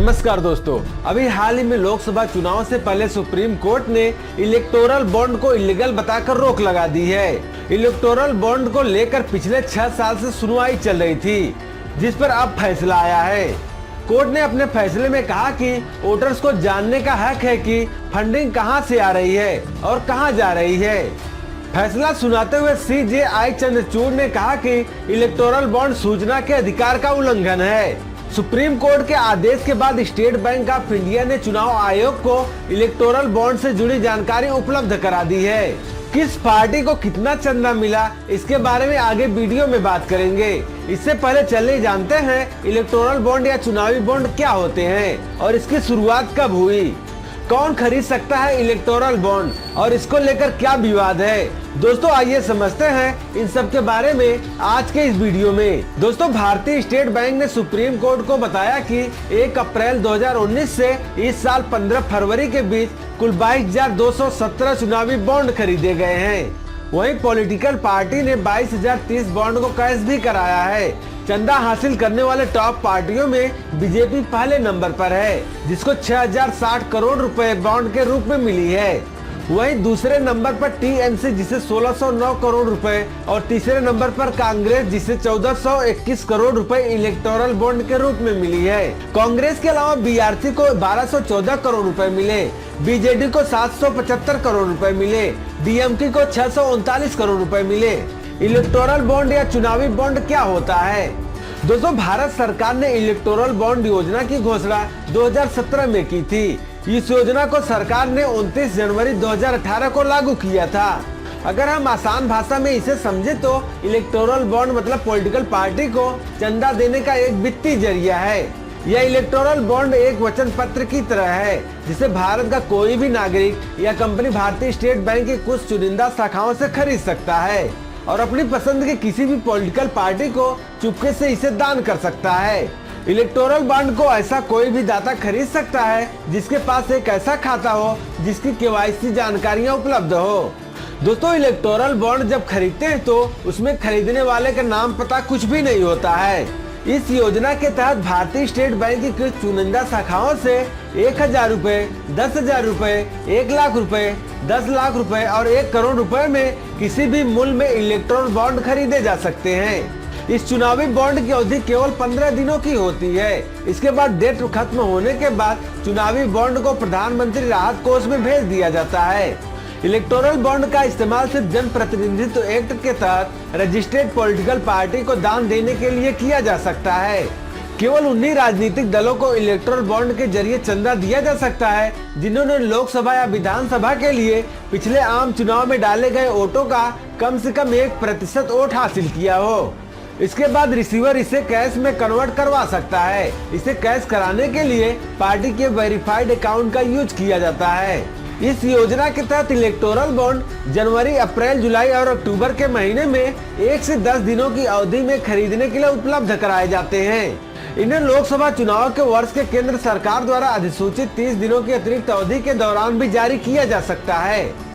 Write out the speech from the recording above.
नमस्कार दोस्तों, अभी हाल ही में लोकसभा चुनाव से पहले सुप्रीम कोर्ट ने इलेक्टोरल बॉन्ड को इलीगल बताकर रोक लगा दी है। इलेक्टोरल बॉन्ड को लेकर पिछले 6 साल से सुनवाई चल रही थी, जिस पर अब फैसला आया है। कोर्ट ने अपने फैसले में कहा कि वोटर्स को जानने का हक है कि फंडिंग कहां से आ रही है और कहां जा रही है। फैसला सुनाते हुए CJI चंद्रचूड़ ने कहा कि इलेक्टोरल बॉन्ड सूचना के अधिकार का उल्लंघन है। सुप्रीम कोर्ट के आदेश के बाद स्टेट बैंक ऑफ इंडिया ने चुनाव आयोग को इलेक्टोरल बॉन्ड से जुड़ी जानकारी उपलब्ध करा दी है। किस पार्टी को कितना चंदा मिला, इसके बारे में आगे वीडियो में बात करेंगे। इससे पहले चलिए जानते हैं इलेक्टोरल बॉन्ड या चुनावी बॉन्ड क्या होते हैं और इसकी शुरुआत कब हुई, कौन खरीद सकता है इलेक्टोरल बॉन्ड और इसको लेकर क्या विवाद है। दोस्तों आइए समझते हैं इन सब के बारे में आज के इस वीडियो में। दोस्तों, भारतीय स्टेट बैंक ने सुप्रीम कोर्ट को बताया कि 1 अप्रैल 2019 से इस साल 15 फरवरी के बीच कुल 22,217 चुनावी बॉन्ड खरीदे गए हैं। वहीं पॉलिटिकल पार्टी ने 22,030 बॉन्ड को कैश भी कराया है। चंदा हासिल करने वाले टॉप पार्टियों में बीजेपी पहले नंबर पर है, जिसको 6,060 करोड़ रुपए बॉन्ड के रूप में मिली है। वहीं दूसरे नंबर पर TMC जिसे 1,609 करोड़ रुपए और तीसरे नंबर पर कांग्रेस जिसे 1,421 करोड़ रुपए इलेक्टोरल बॉन्ड के रूप में मिली है। कांग्रेस के अलावा BRC को 1,214 करोड़ रुपए मिले, BJD को 775 करोड़ रुपए मिले, DMK को 639 करोड़ रुपए मिले। इलेक्टोरल बॉन्ड या चुनावी बॉन्ड क्या होता है? दोस्तों, भारत सरकार ने इलेक्टोरल बॉन्ड योजना की घोषणा 2017 में की थी। इस योजना को सरकार ने 29 जनवरी 2018 को लागू किया था। अगर हम आसान भाषा में इसे समझे तो इलेक्टोरल बॉन्ड मतलब पॉलिटिकल पार्टी को चंदा देने का एक वित्तीय जरिया है। यह इलेक्टोरल बॉन्ड एक वचन पत्र की तरह है, जिसे भारत का कोई भी नागरिक या कंपनी भारतीय स्टेट बैंक की कुछ चुनिंदा शाखाओं से खरीद सकता है और अपनी पसंद के किसी भी पॉलिटिकल पार्टी को चुपके से इसे दान कर सकता है। इलेक्टोरल बॉन्ड को ऐसा कोई भी दाता खरीद सकता है जिसके पास एक ऐसा खाता हो जिसकी KYC जानकारियां उपलब्ध हो। दोस्तों, इलेक्टोरल बॉन्ड जब खरीदते हैं तो उसमें खरीदने वाले का नाम पता कुछ भी नहीं होता है। इस योजना के तहत भारतीय स्टेट बैंक की कुछ चुनिंदा शाखाओं से 1,000 रुपए, 10,000 रुपए, 1 लाख रुपए, 10 लाख रुपए और 1 करोड़ रुपए में किसी भी मूल्य में इलेक्टोरल बॉन्ड खरीदे जा सकते हैं। इस चुनावी बॉन्ड की अवधि केवल 15 दिनों की होती है। इसके बाद डेट खत्म होने के बाद चुनावी बॉन्ड को प्रधानमंत्री राहत कोष में भेज दिया जाता है। इलेक्टोरल बॉन्ड का इस्तेमाल सिर्फ जन प्रतिनिधित्व एक्ट के तहत रजिस्टर्ड पॉलिटिकल पार्टी को दान देने के लिए किया जा सकता है। केवल उन्हीं राजनीतिक दलों को इलेक्टोरल बॉन्ड के जरिए चंदा दिया जा सकता है जिन्होंने लोकसभा या विधानसभा के लिए पिछले आम चुनाव में डाले गए वोटों का कम से कम 1% वोट हासिल किया हो। इसके बाद रिसीवर इसे कैश में कन्वर्ट करवा सकता है। इसे कैश कराने के लिए पार्टी के वेरीफाइड अकाउंट का यूज किया जाता है। इस योजना के तहत इलेक्टोरल बॉन्ड जनवरी, अप्रैल, जुलाई और अक्टूबर के महीने में 1 से 10 दिनों की अवधि में खरीदने के लिए उपलब्ध कराए जाते हैं। इन्हें लोकसभा चुनाव के वर्ष के केंद्र सरकार द्वारा अधिसूचित 30 दिनों की अतिरिक्त अवधि के दौरान भी जारी किया जा सकता है।